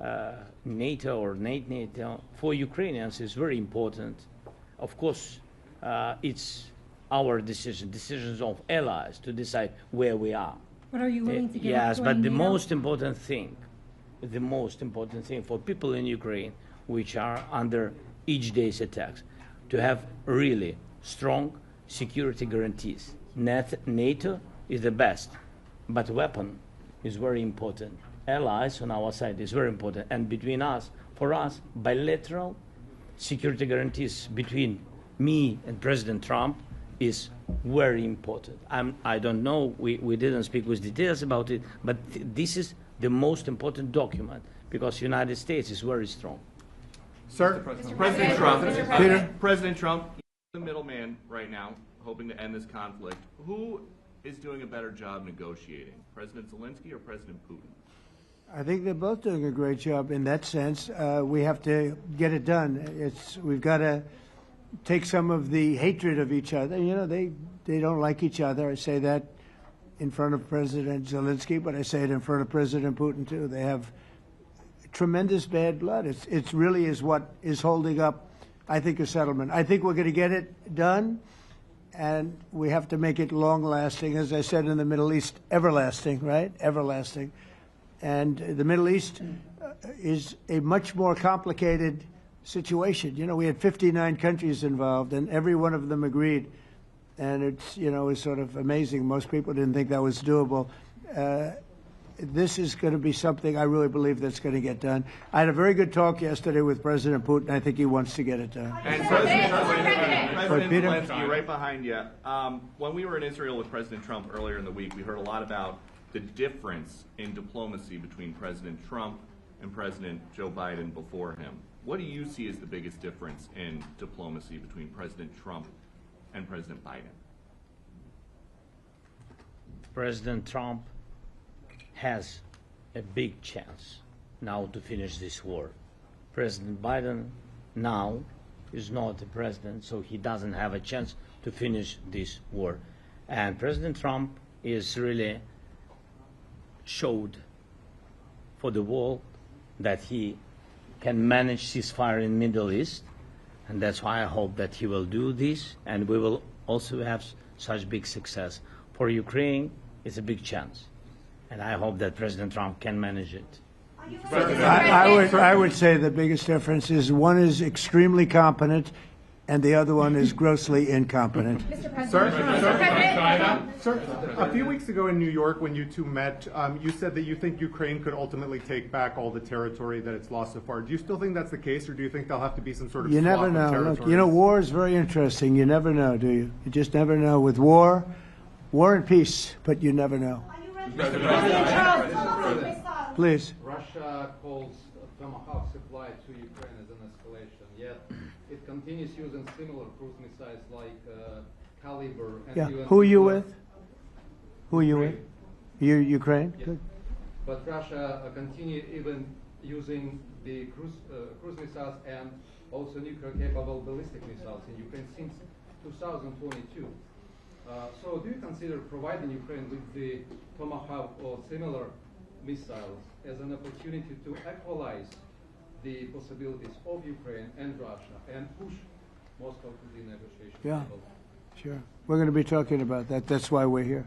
NATO or NATO for Ukrainians is very important. Of course, it's our decisions of allies to decide where we are. But are you willing to give up Yes, joining but the NATO? most important thing for people in Ukraine, which are under each day's attacks, to have really strong security guarantees. NATO is the best, but weapon is very important. Allies on our side is very important, and between us, for us, bilateral security guarantees between me and President Trump is very important. I don't know, we didn't speak with details about it, but this is the most important document because United States is very strong. Sir? President Trump. Peter? President Trump, the middleman right now, hoping to end this conflict. Who is doing a better job negotiating, President Zelensky or President Putin? I think they're both doing a great job in that sense. We have to get it done. We've got to take some of the hatred of each other. You know, they don't like each other. I say that in front of President Zelensky, but I say it in front of President Putin too. They have tremendous bad blood. It really is what is holding up, I think, a settlement. I think we're going to get it done, and we have to make it long-lasting. As I said in the Middle East, everlasting, right? Everlasting. And the Middle East is a much more complicated situation. You know, we had 59 countries involved, and every one of them agreed. And it's, you know, it's sort of amazing. Most people didn't think that was doable. This is going to be something I really believe that's going to get done. I had a very good talk yesterday with President Putin. I think he wants to get it done. And President Zelensky, right behind you. When we were in Israel with President Trump earlier in the week, we heard a lot about the difference in diplomacy between President Trump and President Joe Biden before him. What do you see as the biggest difference in diplomacy between President Trump and President Biden? President Trump has a big chance now to finish this war. President Biden now is not the president, so he doesn't have a chance to finish this war. And President Trump is really showed for the world that he can manage ceasefire in Middle East, and that's why I hope that he will do this, and we will also have such big success. For Ukraine, it's a big chance, and I hope that President Trump can manage it. I would say the biggest difference is one is extremely competent and the other one is grossly incompetent. Sir, a few weeks ago in New York when you two met, you said that you think Ukraine could ultimately take back all the territory that it's lost so far. Do you still think that's the case, or do you think there'll have to be some sort of You never know. Look, you know, war is very interesting. You never know, do you? You just never know. With war and peace, but you never know. Please. Russia calls Tomahawk supply to Ukraine as an escalation, yet it continues using similar cruise missiles like Caliber. And Yeah. Who are you with? Who are you with? You, Ukraine? Yes. Good. But Russia continue even using the cruise missiles and also nuclear-capable ballistic missiles in Ukraine since 2022. So do you consider providing Ukraine with the Tomahawk or similar missiles as an opportunity to equalize the possibilities of Ukraine and Russia and push Moscow to the negotiation table? Sure. We're going to be talking about that. That's why we're here.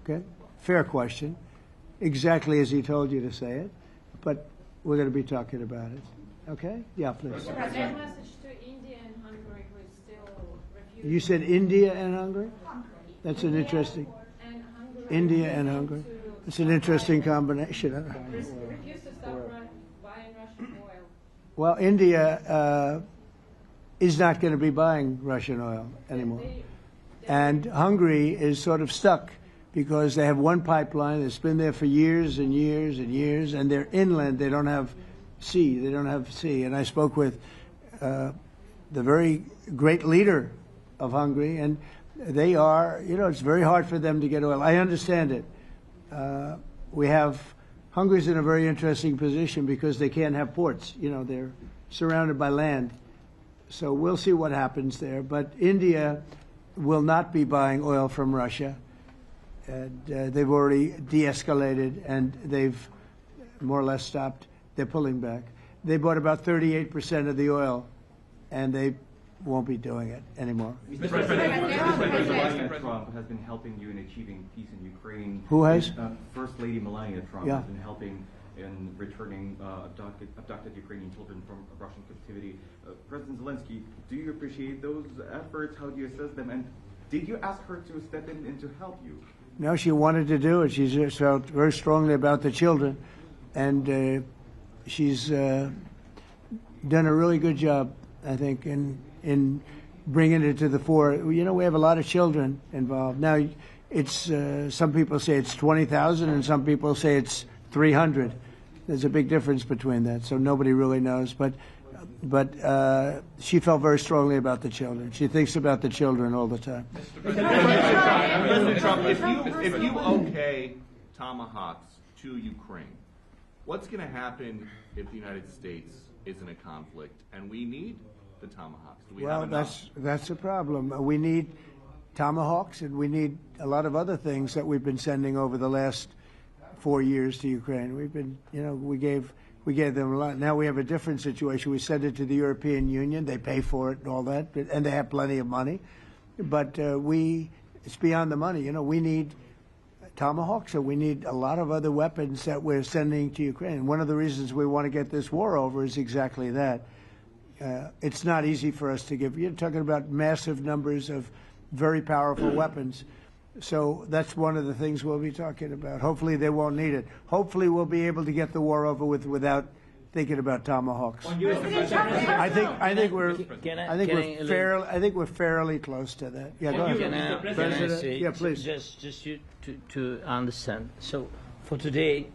Okay? Fair question. Exactly as he told you to say it. But we're going to be talking about it. Okay? Yeah, please. Mr. President, message to India and Hungary, who is still refusing. You said India and Hungary? That's an interesting. And Hungary India and Hungary. It's an interesting combination. refuse to stop buying Russian oil. Well, India is not going to be buying Russian oil anymore. And Hungary is sort of stuck because they have one pipeline that's been there for years and years and years, and they're inland. They don't have sea. They don't have sea. And I spoke with the very great leader of Hungary, and they are, you know, it's very hard for them to get oil. I understand it. Hungary's in a very interesting position because they can't have ports. You know, they're surrounded by land. So we'll see what happens there. But India will not be buying oil from Russia. And they've already de-escalated, and they've more or less stopped. They're pulling back. They bought about 38% of the oil, and they won't be doing it anymore. President Trump has been helping you in achieving peace in Ukraine. Who has? First Lady Melania Trump Yeah. has been helping in returning abducted Ukrainian children from Russian captivity. President Zelensky, do you appreciate those efforts? How do you assess them? And did you ask her to step in and to help you? No, she wanted to do it. She just felt very strongly about the children, and she's done a really good job, I think, in bringing it to the fore. You know, we have a lot of children involved. Now, it's some people say it's 20,000, and some people say it's 300. There's a big difference between that, so nobody really knows. But she felt very strongly about the children. She thinks about the children all the time. President Trump, if you okay tomahawks to Ukraine, what's going to happen if the United States is in a conflict and we need the tomahawks? Do we have enough? That's a problem. We need tomahawks, and we need a lot of other things that we've been sending over the last 4 years to Ukraine. We've been, we gave them a lot. Now we have a different situation. We send it to the European Union. They pay for it and all that, and they have plenty of money. But it's beyond the money. We need tomahawks, and we need a lot of other weapons that we're sending to Ukraine. One of the reasons we want to get this war over is exactly that. It's not easy for us to give. You're talking about massive numbers of very powerful weapons. So that's one of the things we'll be talking about. Hopefully they won't need it. Hopefully we'll be able to get the war over with without thinking about tomahawks. I think we're fairly close to that. Yeah, go ahead. President, yeah, please. Just you to understand. So for today,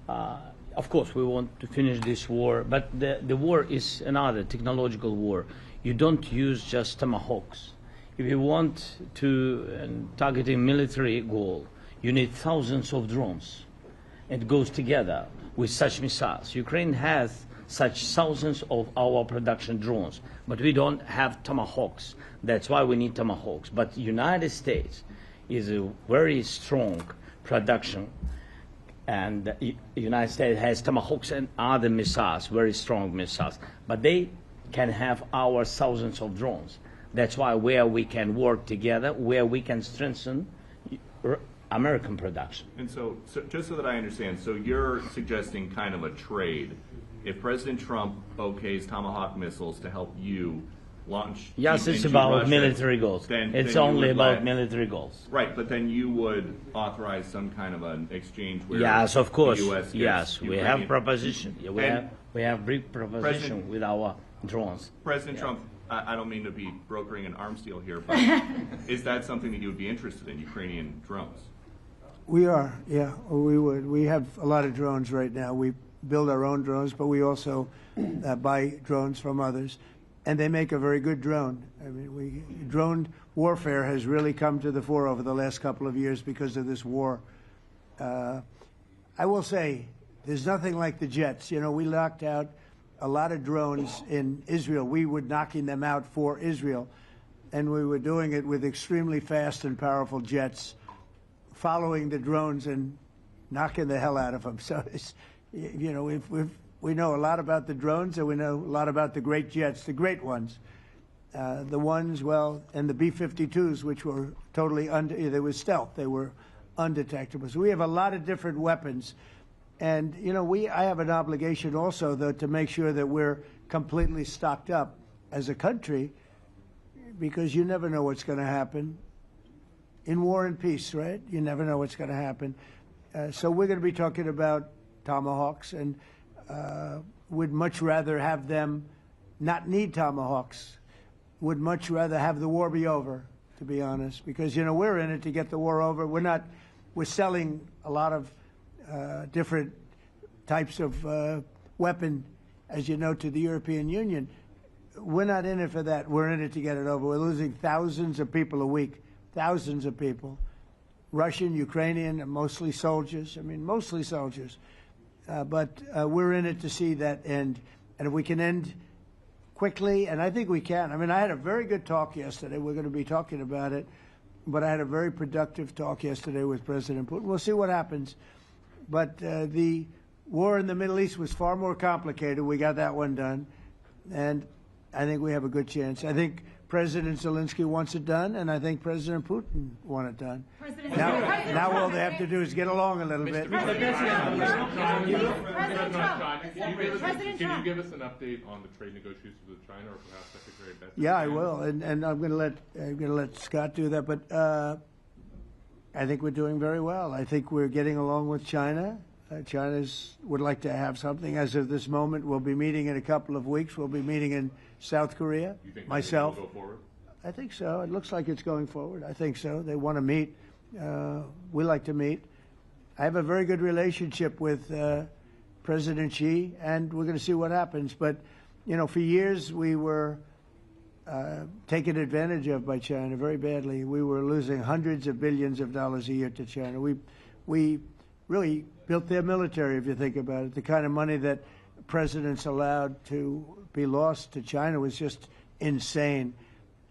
of course, we want to finish this war, but the war is another technological war. You don't use just tomahawks. If you want to target a military goal, you need thousands of drones. It goes together with such missiles. Ukraine has such thousands of our production drones, but we don't have tomahawks. That's why we need tomahawks. But United States is a very strong production, and the United States has tomahawks and other missiles, very strong missiles, but they can have our thousands of drones. That's why where we can work together, where we can strengthen American production. And so just so that I understand, so you're suggesting kind of a trade. If President Trump okays Tomahawk missiles to help you launch... Yes, it's about Russia, military goals. It's only about military goals. Right, but then you would authorize some kind of an exchange where yes, of course. The U.S. Yes, we Ukrainian. have proposition. We have big proposition with our drones. President Trump, I don't mean to be brokering an arms deal here, but is that something that you would be interested in, Ukrainian drones? We are, yeah, we would. We have a lot of drones right now. We build our own drones, but we also buy drones from others, and they make a very good drone. I mean, drone warfare has really come to the fore over the last couple of years because of this war. I will say, there's nothing like the jets. We knocked out a lot of drones in Israel. We were knocking them out for Israel, and we were doing it with extremely fast and powerful jets, following the drones and knocking the hell out of them. So, we know a lot about the drones, and we know a lot about the great jets, the great ones. The ones, and the B-52s, which were totally they were stealth. They were undetectable. So we have a lot of different weapons. And, I have an obligation also, though, to make sure that we're completely stocked up as a country, because you never know what's going to happen. In war and peace, right? You never know what's going to happen. So we're going to be talking about tomahawks, and would much rather have them not need tomahawks. Would much rather have the war be over, to be honest, because, we're in it to get the war over. We're selling a lot of different types of weapon, as you know, to the European Union. We're not in it for that. We're in it to get it over. We're losing thousands of people a week, thousands of people, Russian, Ukrainian, and mostly soldiers. Mostly soldiers. But we're in it to see that end. And if we can end quickly, and I think we can. I had a very good talk yesterday. We're going to be talking about it. But I had a very productive talk yesterday with President Putin. We'll see what happens. But the war in the Middle East was far more complicated. We got that one done, and I think we have a good chance. I think President Zelensky wants it done, and I think President Putin wants it done. Now all they have to do is get along a little bit. Can you give us an update on the trade negotiations with China, or perhaps Secretary Bessent? Yeah, I will, and I'm going to let Scott do that. But I think we're doing very well. I think we're getting along with China. China would like to have something. As of this moment, we'll be meeting in a couple of weeks. We'll be meeting in South Korea. You think myself. Will go forward? I think so. It looks like it's going forward. I think so. They want to meet. We like to meet. I have a very good relationship with President Xi, and we're going to see what happens. But, you know, for years we were taken advantage of by China very badly. We were losing hundreds of billions of dollars a year to China. We really built their military, if you think about it. The kind of money that presidents allowed to be lost to China was just insane.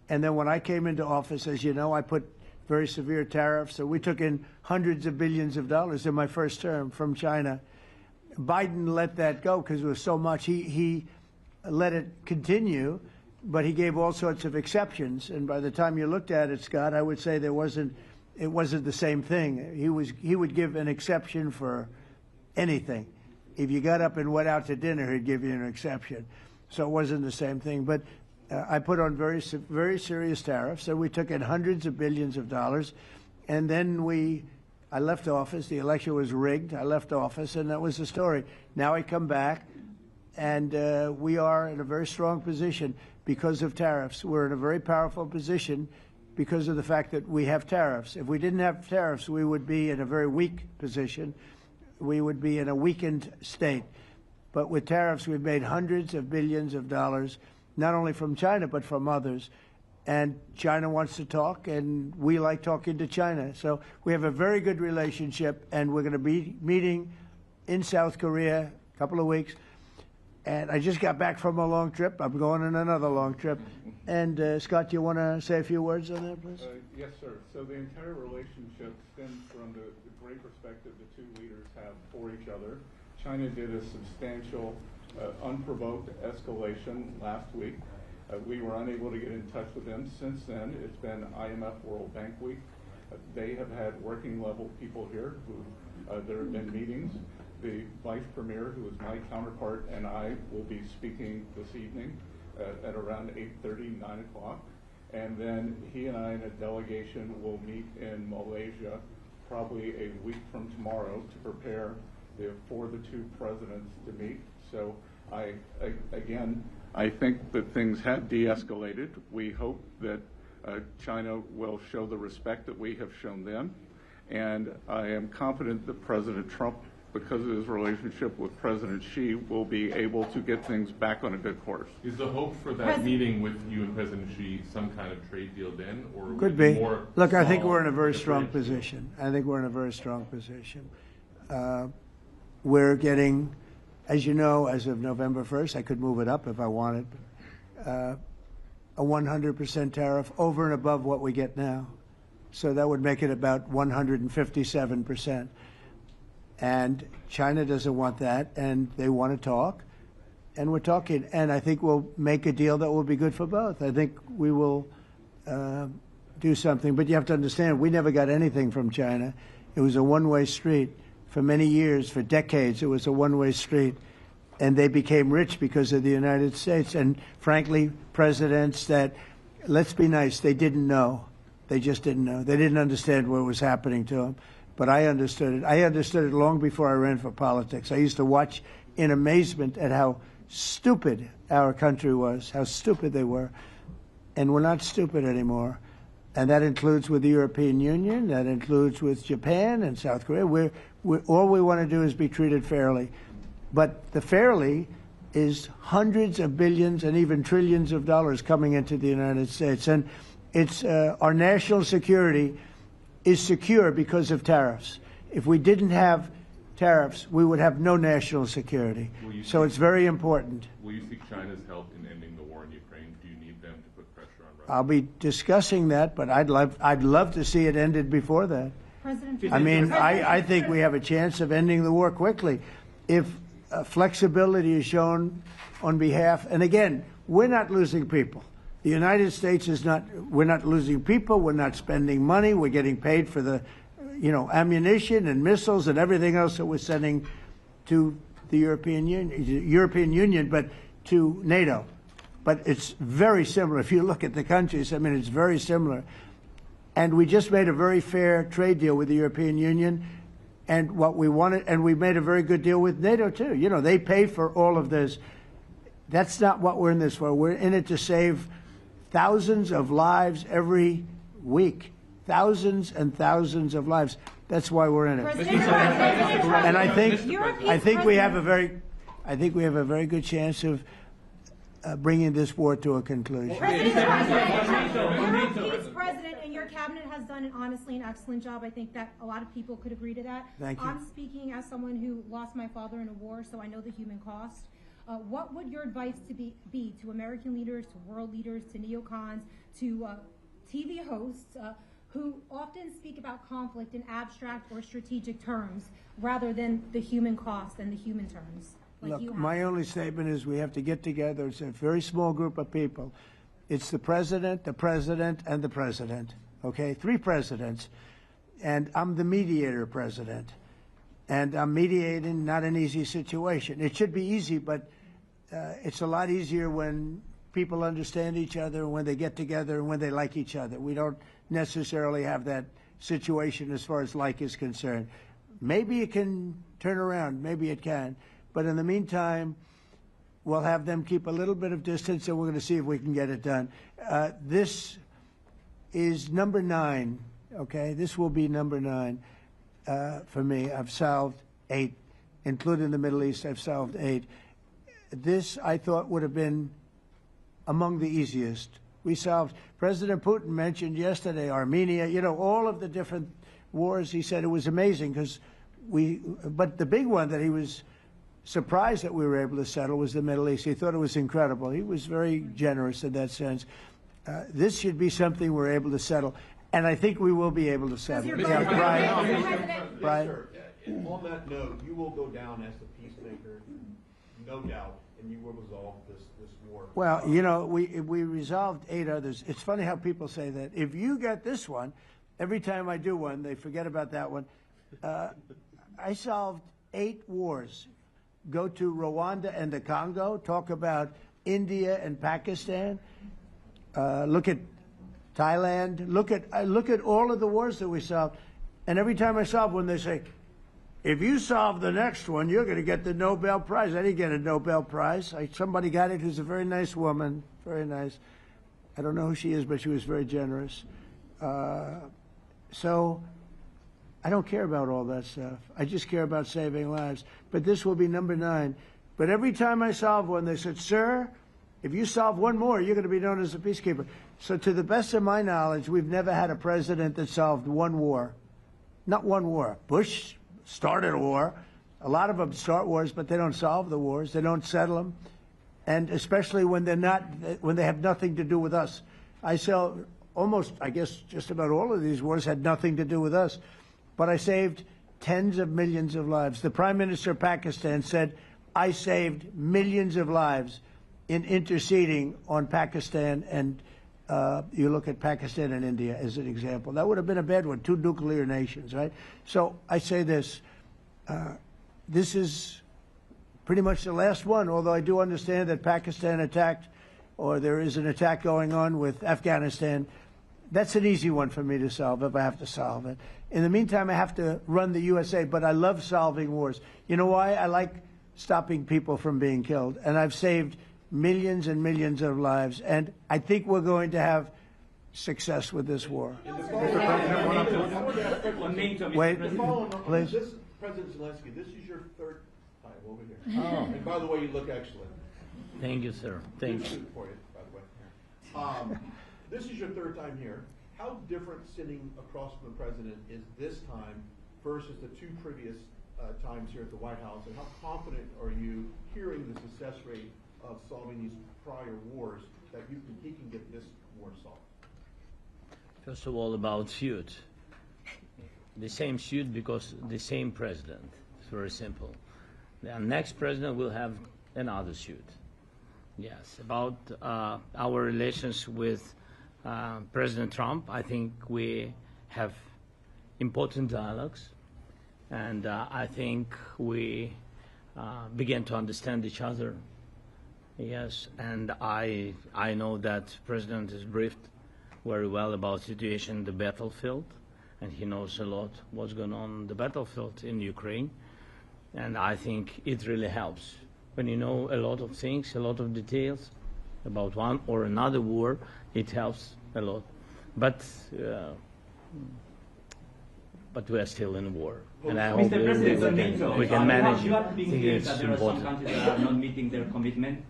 And then when I came into office, as you know, I put very severe tariffs. So we took in hundreds of billions of dollars in my first term from China. Biden let that go because it was so much. He let it continue, but he gave all sorts of exceptions. And by the time you looked at it, Scott, I would say it wasn't the same thing. He would give an exception for anything. If you got up and went out to dinner, he'd give you an exception. So it wasn't the same thing. But I put on very serious tariffs, and we took in hundreds of billions of dollars. And then I left office. The election was rigged. I left office, and that was the story. Now I come back, and we are in a very strong position because of tariffs. We're in a very powerful position because of the fact that we have tariffs. If we didn't have tariffs, we would be in a very weak position. We would be in a weakened state. But with tariffs, we've made hundreds of billions of dollars, not only from China, but from others. And China wants to talk, and we like talking to China. So we have a very good relationship, and we're going to be meeting in South Korea a couple of weeks. And I just got back from a long trip. I'm going on another long trip. And Scott, do you want to say a few words on that, please? Yes, sir. So the entire relationship stems from the great respect that the two leaders have for each other. China did a substantial, unprovoked escalation last week. We were unable to get in touch with them. Since then, it's been IMF World Bank Week. They have had working level people here who there have been meetings. The Vice Premier, who is my counterpart, and I will be speaking this evening at around 8:30, 9 o'clock. And then he and I and a delegation will meet in Malaysia probably a week from tomorrow to prepare for the two presidents to meet. So I think that things have de-escalated. We hope that China will show the respect that we have shown them. And I am confident that President Trump, because of his relationship with President Xi, will be able to get things back on a good course. Is the hope for that meeting with you and President Xi some kind of trade deal then, or could be more? Look, I think we're in a very strong position. I think we're in a very strong position. We're getting, as you know, as of November 1st, I could move it up if I wanted, a 100% tariff over and above what we get now. So that would make it about 157%. And China doesn't want that, and they want to talk, and we're talking. And I think we'll make a deal that will be good for both. I think we will do something. But you have to understand, we never got anything from China. It was a one-way street. For many years, for decades, it was a one-way street. And they became rich because of the United States. And frankly, presidents that, let's be nice, they didn't know. They just didn't know. They didn't understand what was happening to them. But I understood it. I understood it long before I ran for politics. I used to watch in amazement at how stupid our country was, how stupid they were. And we're not stupid anymore. And that includes with the European Union, that includes with Japan and South Korea. All we want to do is be treated fairly. But the fairly is hundreds of billions and even trillions of dollars coming into the United States. And it's our national security is secure because of tariffs. If we didn't have tariffs, we would have no national security. So it's very important. Will you seek China's help in ending the war in Ukraine? Do you need them to put pressure on Russia? I'll be discussing that, but I'd love to see it ended before that. I mean, I think we have a chance of ending the war quickly. if flexibility is shown on behalf, and again, we're not losing people. The United States is not, we're not losing people, we're not spending money, we're getting paid for the, ammunition and missiles and everything else that we're sending to the European Union, but to NATO. But it's very similar. If you look at the countries, it's very similar. And we just made a very fair trade deal with the European Union, and what we wanted, and we made a very good deal with NATO too. They pay for all of this. That's not what we're in this for. We're in it to save thousands of lives every week. Thousands and thousands of lives. That's why we're in it. And I think we have a very good chance of bringing this war to a conclusion. Europe's president and your cabinet has done honestly an excellent job. I think that a lot of people could agree to that. Thank you. I'm speaking as someone who lost my father in a war, so I know the human cost. What would your advice be to American leaders, to world leaders, to neocons, to TV hosts who often speak about conflict in abstract or strategic terms rather than the human cost and the human terms? Look, my only statement is we have to get together. It's a very small group of people. It's the president, and the president. Okay, 3 presidents. And I'm the mediator president. And I'm mediating not an easy situation. It should be easy, but it's a lot easier when people understand each other, when they get together, and when they like each other. We don't necessarily have that situation as far as like is concerned. Maybe it can turn around. Maybe it can. But in the meantime, we'll have them keep a little bit of distance, and we're going to see if we can get it done. This is number 9, okay? This will be number 9 for me. I've solved 8, including the Middle East. I've solved 8. This, I thought, would have been among the easiest. We solved, President Putin mentioned yesterday Armenia, all of the different wars. He said it was amazing because but the big one that he was surprised that we were able to settle was the Middle East. He thought it was incredible. He was very generous in that sense. This should be something we're able to settle, and I think we will be able to settle. Brian. Sir, on that note, you will go down as the peacemaker, no doubt, and you will resolve this war. Well, we resolved 8 others. It's funny how people say that. If you get this one, every time I do one, they forget about that one. I solved 8 wars. Go to Rwanda and the Congo, talk about India and Pakistan, look at Thailand, look at all of the wars that we solved. And every time I solve one, they say, if you solve the next one, you're going to get the Nobel Prize. I didn't get a Nobel Prize. Somebody got it who's a very nice woman, very nice. I don't know who she is, but she was very generous. So I don't care about all that stuff. I just care about saving lives. But this will be number 9. But every time I solve one, they said, sir, if you solve one more, you're going to be known as a peacekeeper. So to the best of my knowledge, we've never had a president that solved one war. Not one war. Bush started a war. A lot of them start wars, but they don't solve the wars. They don't settle them. And especially when they have nothing to do with us. I guess just about all of these wars had nothing to do with us. But I saved tens of millions of lives. The Prime Minister of Pakistan said, I saved millions of lives in interceding on Pakistan, and you look at Pakistan and India as an example. That would have been a bad one, 2 nuclear nations, right? So I say this, this is pretty much the last one, although I do understand that Pakistan attacked, or there is an attack going on with Afghanistan. That's an easy one for me to solve if I have to solve it. In the meantime, I have to run the USA, but I love solving wars. You know why? I like stopping people from being killed, and I've saved millions and millions of lives, and I think we're going to have success with this war. Wait, please. This President Zelensky, this is your 3rd time over here. Oh. And by the way, you look excellent. Thank you, sir. Thank you. For you, by the way. This is your 3rd time here. How different sitting across from the president is this time versus the 2 previous times here at the White House, and how confident are you hearing the success rate of solving these prior wars that he can get this war solved? First of all, about suit. The same suit because the same president. It's very simple. The next president will have another suit. Yes, about our relations with President Trump, I think we have important dialogues, and I think we begin to understand each other. Yes, and I know that President is briefed very well about the situation in the battlefield, and he knows a lot what's going on the battlefield in Ukraine, and I think it really helps. When you know a lot of things, a lot of details about one or another war, it helps a lot. But we are still in war, and I hope Mr. President, we can manage. You have I been think clear it's that there are some important. countries that are not meeting their commitment.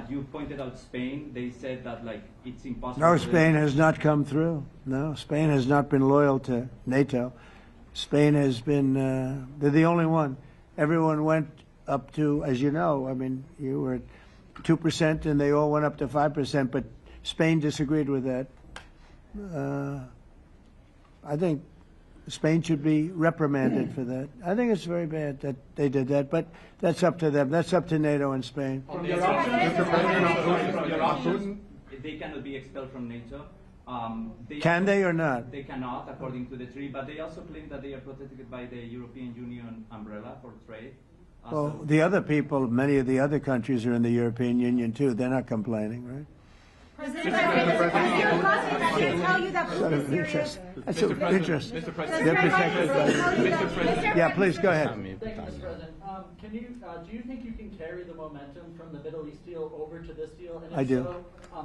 You pointed out Spain. They said that it's impossible. No, Spain has not come through. No, Spain has not been loyal to NATO. Spain has been, they're the only one. Everyone went up to, as you know, I mean, you were at 2% and they all went up to 5%, but Spain disagreed with that. I think Spain should be reprimanded for that. I think it's very bad that they did that, but that's up to them. That's up to NATO and Spain. They cannot be expelled from NATO. Can they or not? They cannot, according to the treaty, but they also claim that they are protected by the European Union umbrella for trade. Well, the other people, many of the other countries are in the European Union too. They're not complaining, right? President Biden, tell you that Putin is serious. That's of interest. Mr. President. They're protected by Yeah, please go ahead. Thank you, Mr. President. Do you think you can carry the momentum from the Middle East deal over to this deal? And if I do. So,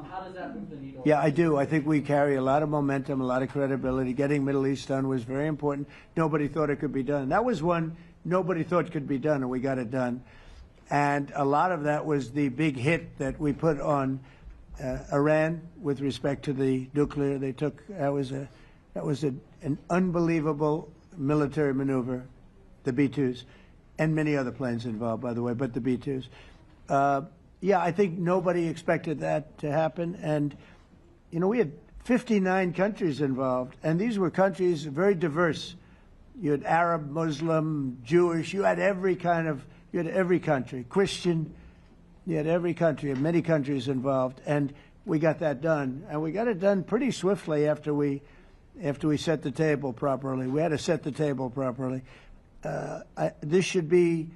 how does that move the needle? Yeah, I do. I think we carry a lot of momentum, a lot of credibility. Getting Middle East done was very important. Nobody thought it could be done. That was one nobody thought could be done, and we got it done. And a lot of that was the big hit that we put on Iran with respect to the nuclear. They took that was an unbelievable military maneuver, the B-2s, and many other planes involved, by the way, but the B-2s. Yeah, I think nobody expected that to happen, and you know we had 59 countries involved, and these were countries very diverse. You had Arab, Muslim, Jewish. You had every country, Christian. You had every country, and many countries involved, and we got that done. And we got it done pretty swiftly after we set the table properly. We had to set the table properly. This should be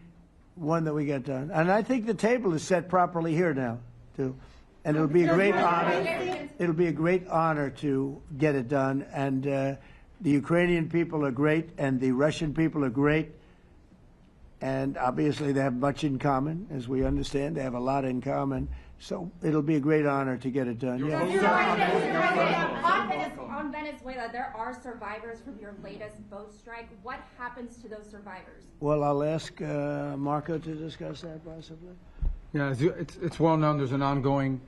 one that we get done. And I think the table is set properly here now, too. And it'll be a great honor. It'll be a great honor to get it done. And the Ukrainian people are great, and the Russian people are great. And obviously they have much in common, as we understand. They have a lot in common. So it'll be a great honor to get it done. Yeah. On Venezuela, there are survivors from your latest boat strike. What happens to those survivors? Well, I'll ask Marco to discuss that possibly. Yeah, it's well known there's an ongoing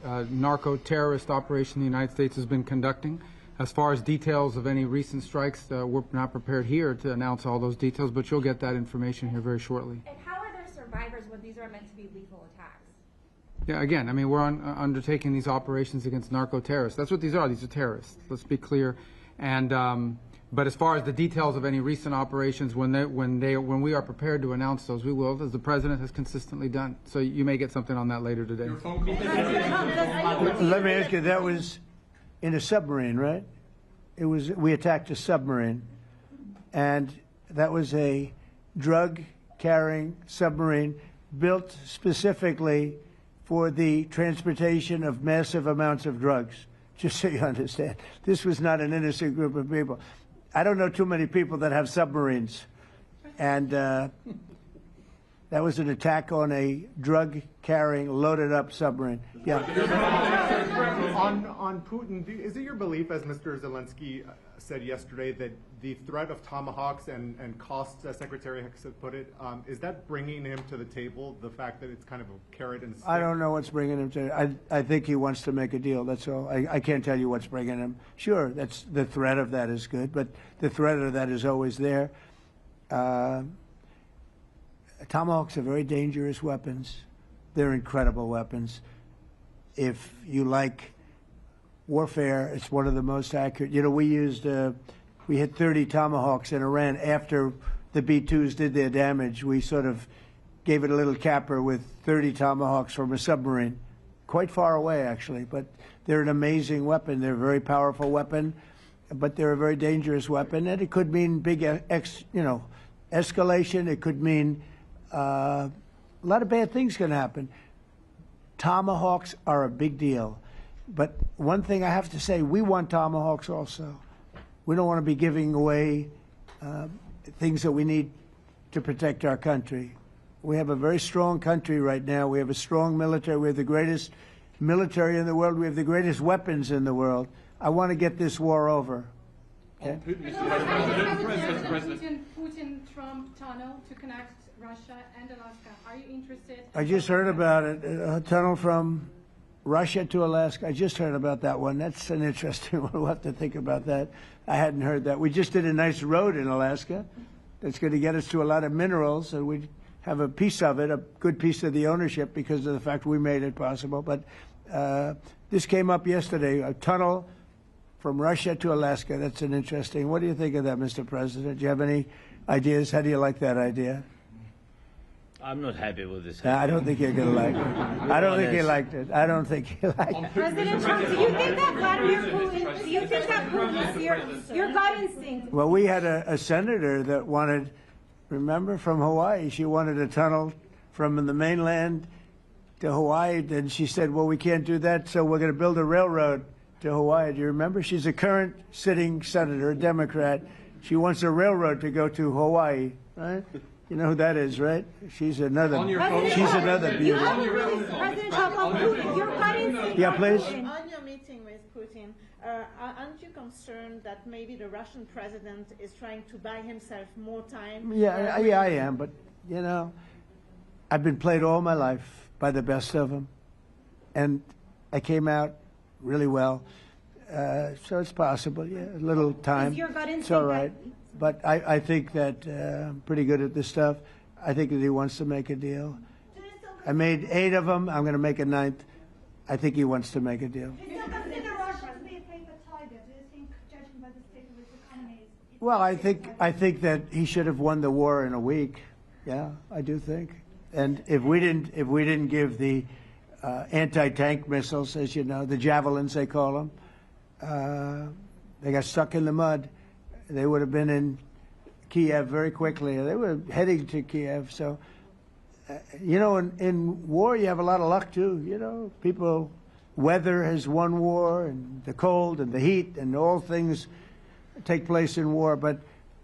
narco-terrorist operation the United States has been conducting. As far as details of any recent strikes, we're not prepared here to announce all those details, but you'll get that information here very shortly. And how are there survivors when these are meant to be lethal attacks? Yeah, again, I mean, we're undertaking these operations against narco-terrorists. That's what these are. These are terrorists. Let's be clear. And but as far as the details of any recent operations, when we are prepared to announce those, we will, as the president has consistently done. So you may get something on that later today. Let me ask you, that was in a submarine, right? We attacked a submarine, and that was a drug-carrying submarine built specifically for the transportation of massive amounts of drugs, just so you understand. This was not an innocent group of people. I don't know too many people that have submarines, and that was an attack on a drug-carrying, loaded-up submarine. Yeah. On Putin, is it your belief, as Mr. Zelensky said yesterday, that the threat of tomahawks and costs, as Secretary Hicks had put it, is that bringing him to the table, the fact that it's kind of a carrot and stick? I don't know what's bringing him to I think he wants to make a deal, that's all. I can't tell you what's bringing him. Sure, that's the threat of that is good, but the threat of that is always there. Tomahawks are very dangerous weapons. They're incredible weapons. If you like warfare, it's one of the most accurate. You know, we hit 30 Tomahawks in Iran after the B-2s did their damage. We sort of gave it a little capper with 30 Tomahawks from a submarine, quite far away actually. But they're an amazing weapon. They're a very powerful weapon, but they're a very dangerous weapon, and it could mean big, escalation. It could mean a lot of bad things can happen. Tomahawks are a big deal, but one thing I have to say, we want Tomahawks also. We don't want to be giving away things that we need to protect our country. We have a very strong country right now. We have a strong military. We have the greatest military in the world. We have the greatest weapons in the world. I want to get this war over. Okay? Putin-Trump tunnel to connect Russia and Alaska. Are you interested? I just heard about it. A tunnel from Russia to Alaska. I just heard about that one. That's an interesting one. We'll have to think about that. I hadn't heard that. We just did a nice road in Alaska that's going to get us to a lot of minerals, and we have a piece of it, a good piece of the ownership because of the fact we made it possible. But this came up yesterday, a tunnel from Russia to Alaska. That's an interesting. What do you think of that, Mr. President? Do you have any ideas? How do you like that idea? I'm not happy with this. I don't think you're going to like it. I don't think he liked it. I don't think he liked it. President Trump, do you think that Vladimir Putin, do you think that Putin's your gut instinct? Well, we had a senator that wanted, remember, from Hawaii, she wanted a tunnel from the mainland to Hawaii. Then she said, well, we can't do that, so we're going to build a railroad to Hawaii. Do you remember? She's a current sitting senator, a Democrat. She wants a railroad to go to Hawaii, right? You know who that is, right? She's another. She's another beauty. President Trump, Putin, your gut instinct. Yeah, please. On your meeting with Putin, aren't you concerned that maybe the Russian president is trying to buy himself more time? Yeah, I am. But you know, I've been played all my life by the best of them, and I came out really well. So it's possible. Yeah, a little time. Is your gut instinct? It's all right. But I think that I'm pretty good at this stuff. I think that he wants to make a deal. I made 8 of them. I'm going to make a 9th. I think he wants to make a deal. Well, I think that he should have won the war in a week. Yeah, I do think. And if we didn't give the anti-tank missiles, as you know, the javelins they call them, they got stuck in the mud. They would have been in Kiev very quickly. They were heading to Kiev. So, you know, in war, you have a lot of luck, too. You know, weather has won war, and the cold and the heat and all things take place in war. But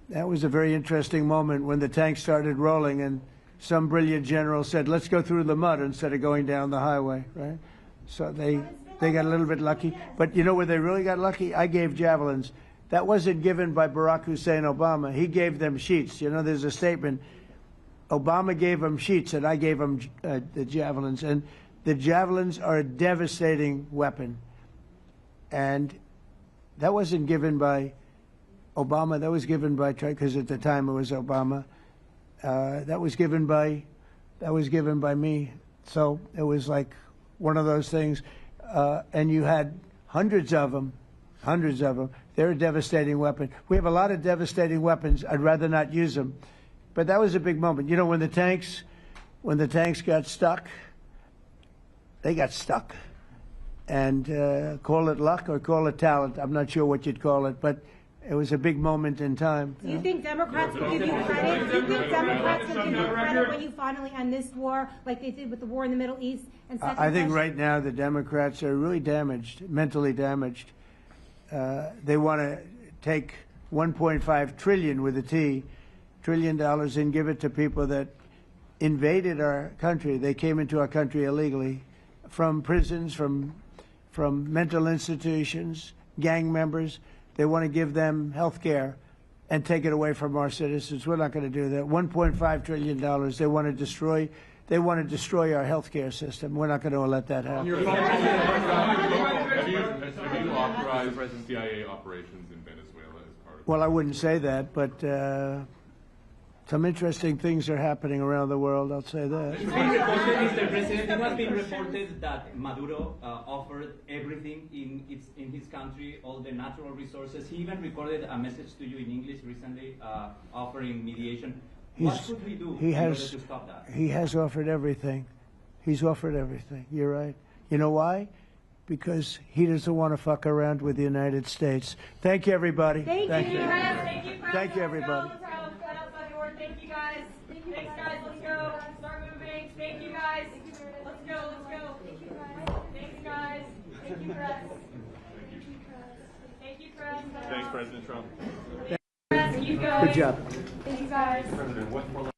that was a very interesting moment when the tanks started rolling and some brilliant general said, let's go through the mud instead of going down the highway, right? So they got a little bit lucky. But you know where they really got lucky? I gave javelins. That wasn't given by Barack Hussein Obama. He gave them sheets. You know, there's a statement. Obama gave them sheets, and I gave them the javelins. And the javelins are a devastating weapon. And that wasn't given by Obama. That was given by, because at the time it was Obama. That was given by me. So it was like one of those things. And you had hundreds of them. They're a devastating weapon. We have a lot of devastating weapons. I'd rather not use them. But that was a big moment. You know, when the tanks got stuck, they got stuck. And call it luck or call it talent. I'm not sure what you'd call it, but it was a big moment in time. Do you think Democrats will give you credit? Do you think Democrats will give you credit when you finally end this war, like they did with the war in the Middle East? And I think right now the Democrats are really damaged, mentally damaged. They want to take $1.5 trillion with a T, $1 trillion and give it to people that invaded our country. They came into our country illegally from prisons, from mental institutions, gang members. They want to give them health care and take it away from our citizens. We're not going to do that. $1.5 trillion. They want to destroy. They want to destroy our health care system. We're not going to let that happen. Have you authorized CIA operations in Venezuela as part of? Well, I wouldn't say that, but Some interesting things are happening around the world, I'll say that. It's been reported, Mr. President, it has been reported that Maduro offered everything in his country, all the natural resources. He even recorded a message to you in English recently, offering mediation. What should we do in order to stop that? He has offered everything. He's offered everything. You're right. You know why? Because he doesn't want to fuck around with the United States. Thank you, everybody. Thank you. Thank you, Thank you, everybody. Thank you, guys. Thanks, guys. Let's go. Start moving. Thank you, guys. Let's go. Let's go. Thank you, guys. Thanks, guys. Thank you, press. Thank you, press. Thanks, President Trump. Thank you, guys. Good job. Thank you, guys. President, what